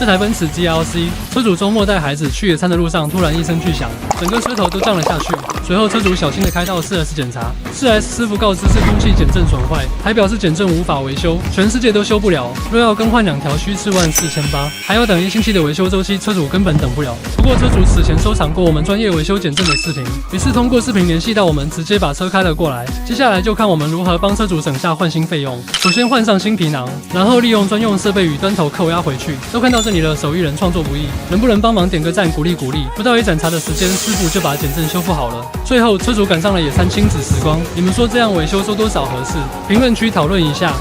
这台奔驰 GLC， 车主周末带孩子去野餐的路上，突然一声巨响，整个车头都降了下去。随后车主小心地开到 4S 检查，4S 师傅告知是空气减震损坏，还表示减震无法维修，全世界都修不了。若要更换2条，需44800，还要等1星期的维修周期，车主根本等不了。不过车主此前收藏过我们专业维修减震的视频，于是通过视频联系到我们，直接把车开了过来。接下来就看我们如何帮车主省下换新费用。首先换上新皮囊，然后利用专用设备与端头扣压回去。都看到这里了，手艺人创作不易，能不能帮忙点个赞，鼓励鼓励？不到1盏茶的时间，师傅就把减震修复好了。最后车主赶上了野餐亲子时光，你们说这样维修收多少合适？评论区讨论一下。